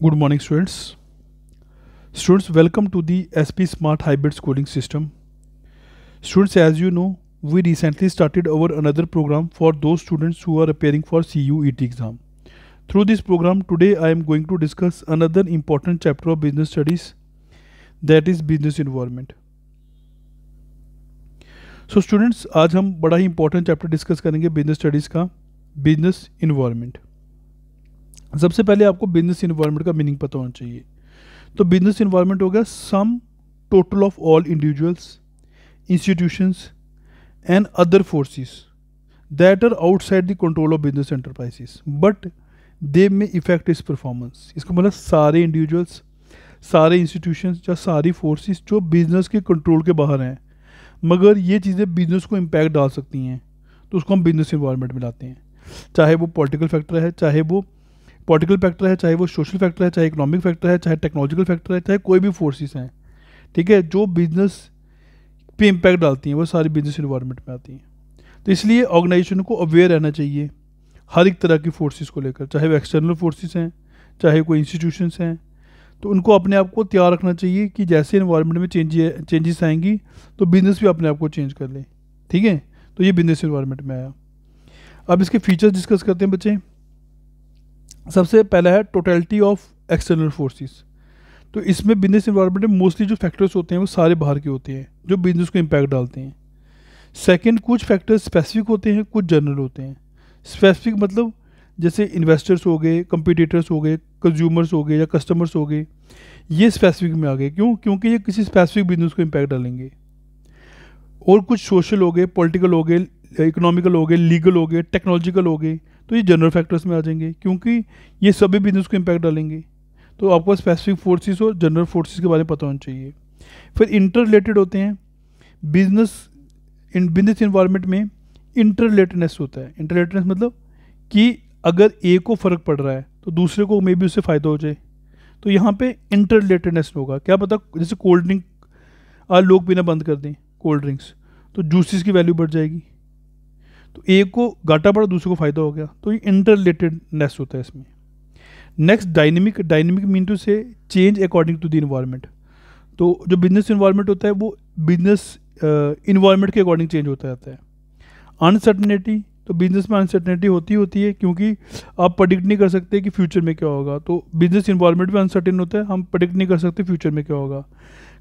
Good morning, students. Students, welcome to the SP Smart Hybrid Schooling System. Students, as you know, we recently started our another program for those students who are preparing for CUET exam. Through this program, today I am going to discuss another important chapter of business studies, that is business environment. So students, आज हम बड़ा ही important chapter discuss करेंगे business studies का, business environment. सबसे पहले आपको business environment का meaning पता होना चाहिए. तो बिजनेस इन्वायरमेंट हो गया sum total of all individuals, institutions and other forces that are outside the control of business enterprises but they may effect is performance. इसका मतलब सारे इंडिविजुअल्स, सारे इंस्टीट्यूशंस या सारी फोर्सेस जो बिजनेस के कंट्रोल के बाहर हैं, मगर ये चीज़ें बिजनेस को इम्पैक्ट डाल सकती हैं, तो उसको हम बिजनेस इन्वायरमेंट में लाते हैं. चाहे वो पॉलिटिकल फैक्टर है, चाहे वो चाहे वो सोशल फैक्टर है, चाहे इकोनॉमिक फैक्टर है, चाहे टेक्नोलॉजिकल फैक्टर है, चाहे कोई भी फोर्सेस हैं, ठीक है, जो बिजनेस पे इम्पैक्ट डालती हैं, वो सारी बिजनेस इन्वायरमेंट में आती हैं. तो इसलिए ऑर्गेनाइजेशन को अवेयर रहना चाहिए हर एक तरह की फोर्सेस को लेकर, चाहे वो एक्सटर्नल फोर्सेस हैं, चाहे कोई इंस्टीट्यूशंस हैं. तो उनको अपने आप को तैयार रखना चाहिए कि जैसे इन्वायरमेंट में चेंजेस आएंगी तो बिजनेस भी अपने आप को चेंज कर ले. ठीक है, तो ये बिजनेस इन्वायरमेंट में आया. अब इसके फीचर्स डिस्कस करते हैं बच्चे. सबसे पहला है टोटलिटी ऑफ एक्सटर्नल फोर्सेस. तो इसमें बिजनेस इन्वायरमेंट में मोस्टली जो फैक्टर्स होते हैं वो सारे बाहर के होते हैं जो बिजनेस को इम्पैक्ट डालते हैं. सेकंड, कुछ फैक्टर्स स्पेसिफिक होते हैं, कुछ जनरल होते हैं. स्पेसिफिक मतलब जैसे इन्वेस्टर्स हो गए, कंपटीटर्स हो गए, कंज्यूमर्स हो गए या कस्टमर्स हो गए, ये स्पेसिफिक में आ गए. क्यों? क्योंकि ये किसी स्पेसिफिक बिजनेस को इम्पैक्ट डालेंगे. और कुछ सोशल हो गए, पॉलिटिकल हो गए, इकोनॉमिकल हो गए, लीगल हो गए, टेक्नोलॉजिकल हो गए, तो ये जनरल फैक्टर्स में आ जाएंगे क्योंकि ये सभी बिजनेस को इम्पैक्ट डालेंगे. तो आपको स्पेसिफिक फोर्सेस और जनरल फोर्सेस के बारे में पता होना चाहिए. फिर इंटर रिलेटेड होते हैं. बिजनेस इन्वायरमेंट में इंटर रिलेटेडनेस होता है. इंटर रिलेटेडनेस मतलब कि अगर एक को फ़र्क पड़ रहा है तो दूसरे को मे बी उससे फ़ायदा हो जाए. तो यहाँ पे इंटर रिलेटेडनेस होगा. क्या पता, जैसे कोल्ड ड्रिंक आज लोग पीना बंद कर दें, कोल्ड ड्रिंक्स, तो जूसेस की वैल्यू बढ़ जाएगी. तो एक को घाटा पड़ा, दूसरे को फायदा हो गया. तो ये इंटर रिलेटेडनेस होता है इसमें. Next, dynamic mean to say change according to the environment. तो जो बिजनेस इन्वायरमेंट होता है वो बिजनेस इन्वायरमेंट के अकॉर्डिंग चेंज होता रहता है. अनसर्टनिटी, तो बिजनेस में अनसर्टनिटी होती है क्योंकि आप प्रेडिक्ट नहीं कर सकते कि फ्यूचर में क्या होगा. तो बिजनेस इन्वायरमेंट में अनसर्टेन होता है, हम प्रेडिक्ट नहीं कर सकते फ्यूचर में क्या होगा.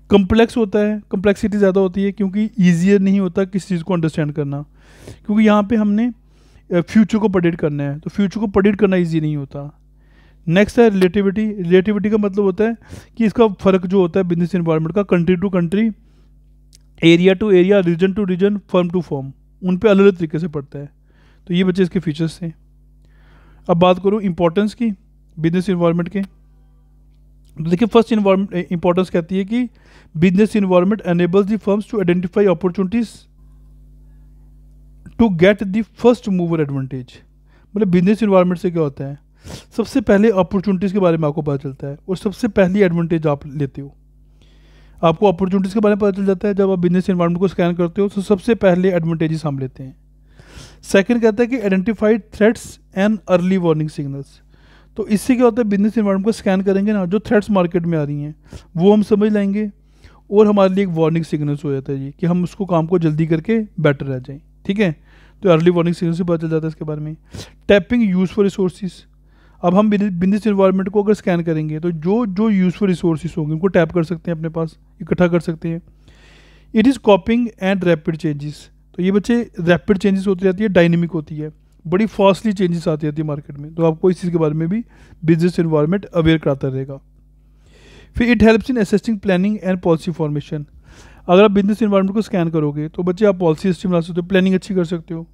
कम्प्लेक्स होता है, कम्प्लेक्सिटी ज़्यादा होती है क्योंकि ईजियर नहीं होता किस चीज़ को अंडरस्टैंड करना, क्योंकि यहाँ पे हमने फ्यूचर को प्रेडिक्ट करना है, तो फ्यूचर को प्रेडिक्ट करना ईजी नहीं होता. नेक्स्ट है रिलेटिविटी. रिलेटिविटी का मतलब होता है कि इसका फ़र्क जो होता है बिजनेस इन्वायरमेंट का country to country, area to area, region to region, firm to firm, उन पे अलग अलग तरीके से पड़ता है. तो ये बच्चे इसके फीचर्स थे. अब बात करूँ इंपॉर्टेंस की बिजनेस इन्वायरमेंट के. तो देखिए, फर्स्ट इंपॉर्टेंस कहती है कि business environment enables the firms to identify opportunities to get the first mover advantage. मतलब बिजनेस इन्वायरमेंट से क्या होता है, सबसे पहले अपॉर्चुनिटीज़ के बारे में आपको पता चलता है और सबसे पहली एडवांटेज आप लेते हो. आपको अपॉर्चुनिटीज़ के बारे में पता चल जाता है जब आप बिजनेस इन्वायरमेंट को स्कैन करते हो, तो सबसे पहले एडवांटेजेस हम लेते हैं. सेकंड कहता है कि identified threats and early warning signals. तो इससे क्या होता है, बिजनेस इन्वायरमेंट को स्कैन करेंगे ना, जो थ्रेट्स मार्केट में आ रही हैं वो हम समझ लेंगे और हमारे लिए एक वार्निंग सिग्नल्स हो जाता है जी कि हम उसको काम को जल्दी करके बेटर रह जाएं. ठीक है, तो अर्ली वार्निंग सिग्नल से पता चल जाता है इसके बारे में. Tapping useful resources. अब हम बिजनेस इन्वायरमेंट को अगर स्कैन करेंगे तो जो यूजफुल रिसोर्सेज होंगे उनको टैप कर सकते हैं, अपने पास इकट्ठा कर सकते हैं. It is कॉपिंग and rapid changes. तो ये बच्चे रैपिड चेंजेस होती रहती है, डायनेमिक होती है, बड़ी फास्टली चेंजेस आती रहती है मार्केट में. तो आपको इस चीज़ के बारे में भी बिजनेस इन्वायरमेंट अवेयर कराता रहेगा. फिर it helps in assisting planning and policy formation. अगर आप बिजनेस इन्वायरमेंट को स्कैन करोगे तो बच्चे आप पॉलिसी सिस्टम बना सकते हो, प्लानिंग अच्छी कर सकते हो.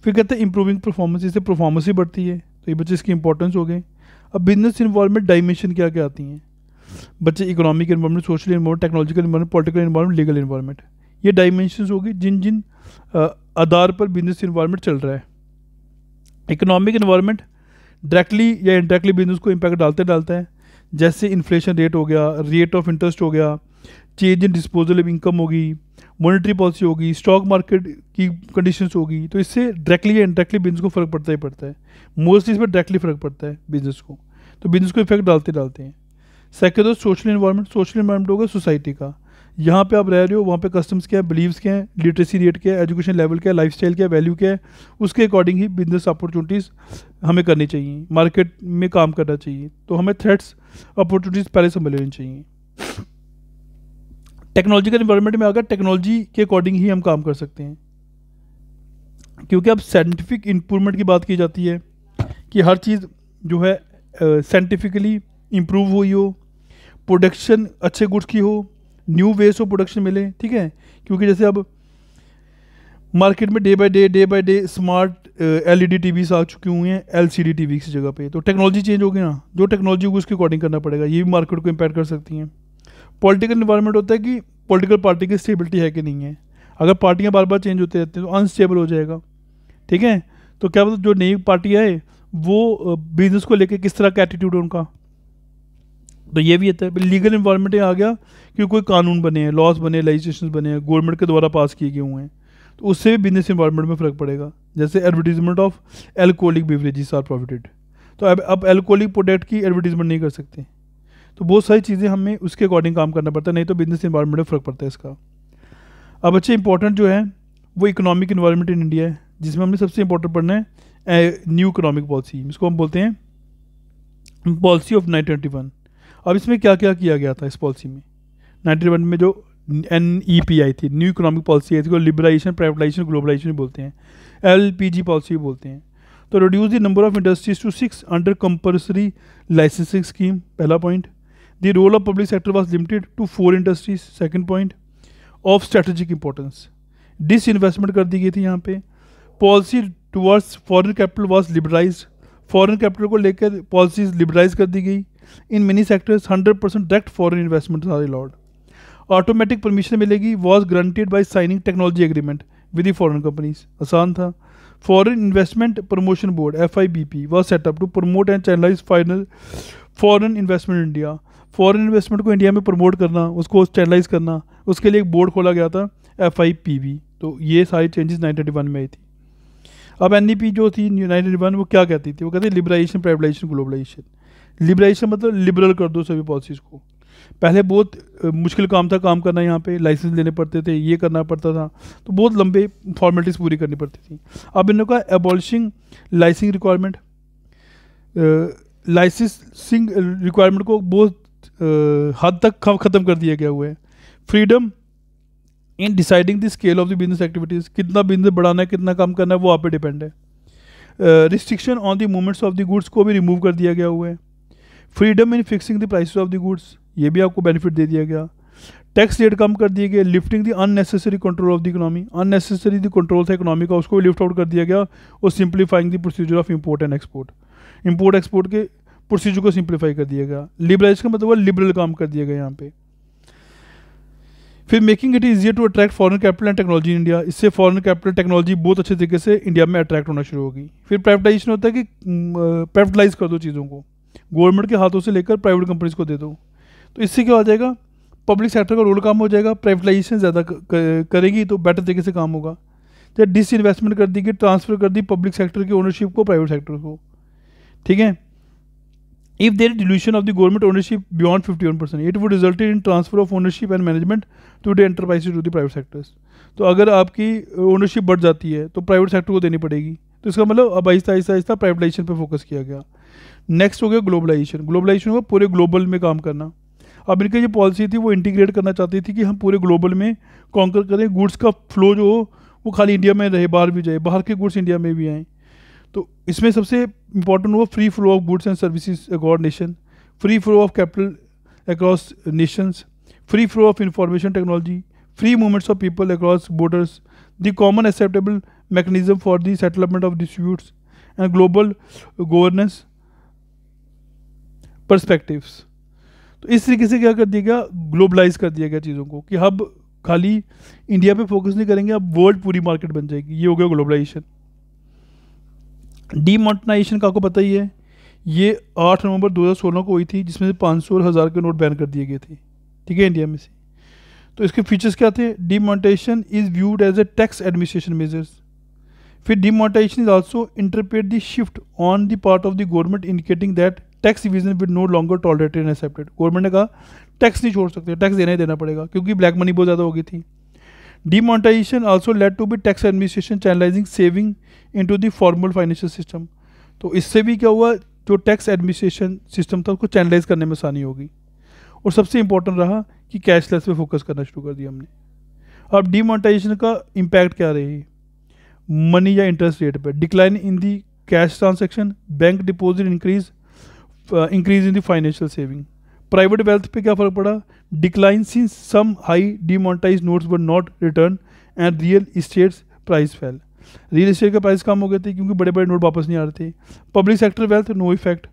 फिर कहते हैं इंप्रूविंग परफॉर्मेंस. इससे परफॉर्मेंस ही बढ़ती है. तो ये बच्चे इसकी इंपॉर्टेंस हो गए. अब बिजनेस इन्वायरमेंट डायमेंशन क्या क्या आती हैं बच्चे, economic environment, social environment, technological environment, political environment, legal environment. ये डायमेंशंस होगी जिन जिन आधार पर बिजनेस इन्वायरमेंट चल रहा है. इकोनॉमिक इन्वायरमेंट डायरेक्टली या इनडायरेक्टली बिजनेस को इम्पैक्ट डालता है. जैसे इन्फ्लेशन रेट हो गया, रेट ऑफ इंटरेस्ट हो गया, change in disposal of income होगी, मॉनेटरी पॉलिसी होगी, स्टॉक मार्केट की कंडीशंस होगी. तो इससे डायरेक्टली या इनडायरेक्टली बिजनेस को फ़र्क पड़ता ही पड़ता है. मोस्टली इस पर डायरेक्टली फ़र्क पड़ता है बिजनेस को. तो बिजनेस को इफेक्ट डालते डालते हैं। सेकंड है सोशल इन्वायरमेंट। सोशल इन्वायरमेंट होगा सोसाइटी का, यहाँ पे आप रह रहे हो, वहाँ पे कस्टम्स क्या है, बिलीव्स क्या है, लिटरेसी रेट क्या है, एजुकेशन लेवल क्या है, लाइफस्टाइल क्या है, वैल्यू क्या है, उसके अकॉर्डिंग ही बिजनेस अपॉर्चुनिटीज़ हमें करनी चाहिए, मार्केट में काम करना चाहिए। तो हमें थ्रेट्स अपॉर्चुनिटीज़ पहले समझ लेनी चाहिए। टेक्नोलॉजिकल इन्वायरमेंट में अगर टेक्नोलॉजी के अकॉर्डिंग ही हम काम कर सकते हैं, क्योंकि अब साइंटिफिक इम्प्रूवमेंट की बात की जाती है कि हर चीज़ जो है साइंटिफिकली इम्प्रूव हुई हो, प्रोडक्शन अच्छे गुड्स की हो, न्यू वेज ऑफ प्रोडक्शन मिले, ठीक है। क्योंकि जैसे अब मार्केट में day by day smart LED TVs आ चुकी हुई हैं LCD TV की जगह पे। तो टेक्नोलॉजी चेंज हो गई ना, जो टेक्नोलॉजी को उसके अकॉर्डिंग करना पड़ेगा, ये भी मार्केट को इम्पैक्ट कर सकती हैं। पॉलिटिकल इन्वायरमेंट होता है कि पॉलिटिकल पार्टी की स्टेबिलिटी है कि नहीं है। अगर पार्टियां बार बार चेंज होते रहती हैं तो अनस्टेबल हो जाएगा, ठीक है। तो क्या मतलब जो नई पार्टी आए वो बिजनेस को लेकर किस तरह का एटीट्यूड है उनका, तो ये भी आता है। लीगल इन्वायरमेंट आ गया कि कोई कानून बने हैं, लॉज बने, लेजिस्लेशन बने हैं, गवर्नमेंट के द्वारा पास किए गए हुए हैं, तो उससे भी बिजनेस इन्वायरमेंट में फ़र्क पड़ेगा। जैसे advertisement of alcoholic beverages are prohibited, तो अब एल्कोहलिक प्रोडक्ट की एडवर्टीजमेंट नहीं कर सकते। तो बहुत सारी चीज़ें हमें उसके अकॉर्डिंग काम करना पड़ता है, नहीं तो बिजनेस इन्वायरमेंट में फ़र्क पड़ता है इसका। अब अच्छे इंपॉर्टेंट जो है वो इकोनॉमिक इन्वायरमेंट इन इंडिया है, जिसमें हमने सबसे इंपॉर्टेंट पढ़ना है न्यू इकोनॉमिक पॉलिसी, इसको हम बोलते हैं पॉलिसी ऑफ 1921। अब इसमें क्या क्या किया गया था इस पॉलिसी में, 1921 में जो NEP आई थी, न्यू इकोनॉमिक पॉलिसी आई थी, लिबरलाइजेशन, प्राइवेटाइजेशन, ग्लोबलाइजेशन बोलते हैं, LPG पॉलिसी बोलते हैं। तो reduce the number of industries to 6 under compulsory licensing scheme, पहला point. The role of public sector was limited to 4 industries, second point. Of strategic importance, disinvestment कर दी गई थी यहाँ पे। Policy towards foreign capital was liberalise, foreign capital को लेकर policies liberalise कर दी गई। In many sectors 100% direct foreign investment are allowed. Automatic permission मिलेगी, was granted bye signing technology agreement with the foreign companies, आसान था। Foreign investment promotion board FIBP was set up to promote and channelise final foreign investment India, foreign investment को India में promote करना, उसको channelise करना, उसके लिए एक बोर्ड खोला गया था FIPB। तो ये सारी चेंजेस 1931 में आई थी। अब NEP जो थी 1931 वो क्या कहती थी, वो कहती है लिबराइजेशन, प्राइवेटाइजेशन, ग्लोबलाइजेशन। लिबराइजेशन मतलब लिबरल कर दो सभी पॉलिसीज़ को। पहले बहुत मुश्किल काम था काम करना, यहाँ पे लाइसेंस लेने पड़ते थे, ये करना पड़ता था, तो बहुत लंबे फॉर्मेलिटीज़ पूरी करनी पड़ती थी। अब इन्होंने कहा abolishing licensing requirement, licensing requirement को बहुत हद तक ख़त्म कर दिया गया हुआ है। Freedom in deciding the scale of the business activities, कितना बिजनेस बढ़ाना है, कितना काम करना है, वो आप पे डिपेंड है। Restriction on the movements of the goods को भी रिमूव कर दिया गया हुआ है। Freedom in fixing the prices of the goods, ये भी आपको बेनिफिट दे दिया गया। टैक्स रेट कम कर दिए गए। Lifting the unnecessary control of the economy, unnecessary the control था इकोनॉमी का, उसको भी लिफ्ट आउट कर दिया गया। और simplifying the procedure of import and export, import export के प्रोसीजर को सिंप्लीफाई कर दिया गया। लिबरलाइज का मतलब लिबरल काम कर दिया गया यहाँ पे। फिर making it easier to attract foreign capital and technology in India, इससे फॉरेन कैपिटल टेक्नोलॉजी बहुत अच्छे तरीके से इंडिया में अट्रैक्ट होना शुरू होगी। फिर प्राइवेटाइजेशन होता है कि प्राइवेटलाइज कर दो चीज़ों को, गवर्नमेंट के हाथों से लेकर प्राइवेट कंपनीज को दे दो। तो इससे क्या हो जाएगा, पब्लिक सेक्टर का रोल कम हो जाएगा, प्राइवेटाइजेशन ज़्यादा करेगी तो बेटर तरीके से काम होगा। तो डिस इन्वेस्टमेंट कर दी कि ट्रांसफर कर दी पब्लिक सेक्टर की ओनरशिप को प्राइवेट सेक्टर को, ठीक है। If there is dilution of the government ownership beyond 51%, it would result in transfer of ownership and management to the enterprises to the private sectors. तो अगर आपकी ownership बढ़ जाती है तो प्राइवेट सेक्टर को देनी पड़ेगी। तो इसका मतलब अब आहिस्ता आहिस्ता प्राइवेटाइजेशन पे फोकस किया गया। नेक्स्ट हो गया ग्लोबलाइजेशन। ग्लोबलाइजेशन होगा पूरे ग्लोबल में काम करना। अब इनकी जो पॉलिसी थी वो इंटीग्रेट करना चाहती थी कि हम पूरे ग्लोबल में कॉन्कर करें, गुड्स का फ्लो जो हो वो खाली इंडिया में रहे, बाहर भी जाए, बाहर के गुड्स इंडिया में भी आएँ। तो इसमें सबसे इंपॉर्टेंट हुआ free flow of goods and services across nation, free flow of capital across Nations, free flow of information technology, free movements of people across borders, the common acceptable mechanism for the settlement of disputes and global governance perspectives. तो इस तरीके से क्या कर दिया गया, globalise कर दिया गया चीज़ों को कि अब खाली इंडिया पे फोकस नहीं करेंगे, अब वर्ल्ड पूरी मार्केट बन जाएगी। ये हो गया ग्लोबलाइजेशन। डीमोनेटाइजेशन का आपको पता ही है, ये 8 नवंबर 2016 को हुई थी, जिसमें से 500 और 1000 के नोट बैन कर दिए गए थे, ठीक है, इंडिया में से। तो इसके फीचर्स क्या थे, demonetisation is viewed as a tax administration measures. फिर demonetisation is also interpret the shift on the part of the government indicating that tax evasion with no longer tolerated and accepted. Government ने कहा tax नहीं छोड़ सकते, tax देना ही देना पड़ेगा, क्योंकि ब्लैक मनी बहुत ज़्यादा हो गई थी। Demonetisation also led to be tax administration channelising saving into the formal financial system. तो इससे भी क्या हुआ, जो टैक्स एडमिनिस्ट्रेशन सिस्टम था उसको चैनलाइज करने में आसानी होगी। और सबसे इंपॉर्टेंट रहा कि कैशलेस पे फोकस करना शुरू कर दिया हमने। अब डिमोनेटाइजेशन का इम्पैक्ट क्या रही, मनी या इंटरेस्ट रेट पे, decline in the cash transaction, bank deposit increase in the financial saving. Private wealth पे क्या फर्क पड़ा, decline since some high demonetize notes were not return and real estates price fell. Real estate का price कम हो गए थे क्योंकि बड़े बड़े नोट वापस नहीं आ रहे थे। Public sector wealth no effect.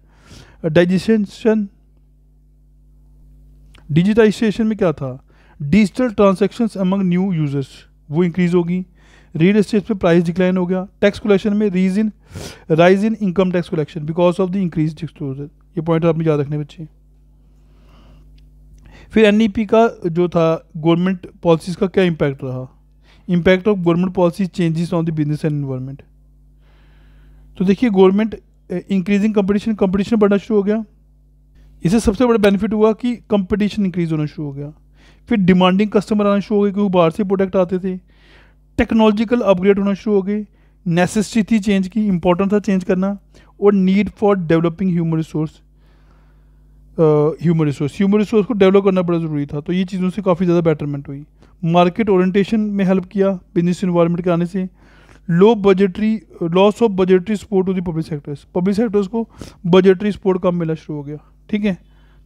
Digitization में क्या था, digital transactions among new users वो इंक्रीज होगी। रियल एस्टेट पे प्राइस डिक्लाइन हो गया। टैक्स कलेक्शन में rise in income tax collection because of the increase disclosure. ये पॉइंट आपने याद रखने बच्चे। फिर एनईपी का जो था गवर्नमेंट पॉलिसीज का क्या इम्पैक्ट रहा, impact of government policy changes on the business and environment. तो देखिए गवर्नमेंट इंक्रीजिंग कंपटीशन बढ़ना शुरू हो गया। इससे सबसे बड़ा बेनिफिट हुआ कि कंपटीशन इंक्रीज होना शुरू हो गया। फिर डिमांडिंग कस्टमर आना शुरू हो गए क्योंकि बाहर से प्रोडक्ट आते थे। टेक्नोलॉजिकल अपग्रेड होना शुरू हो गए। नेसेसिटी थी चेंज की, इंपॉर्टेंट था चेंज करना। और need for developing human resource को डेवलप करना बड़ा ज़रूरी था। तो ये चीज़ों से काफ़ी ज़्यादा बेटरमेंट हुई। मार्केट ओरिएंटेशन में हेल्प किया बिजनेस इन्वायरमेंट के आने से। Loss of budgetary support to the public sectors को बजटरी सपोर्ट कम मिलना शुरू हो गया। ठीक है,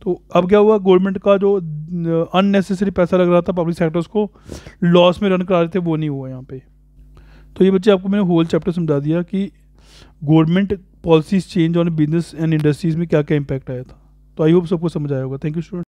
तो अब क्या हुआ, गवर्नमेंट का जो अननेसेसरी पैसा लग रहा था पब्लिक सेक्टर्स को लॉस में रन करा रहे थे वो नहीं हुआ यहाँ पे। तो ये बच्चे आपको मैंने होल चैप्टर समझा दिया कि government policies change on business and industries में क्या क्या इंपैक्ट आया था। तो आई होप सबको समझ आया होगा। Thank you student.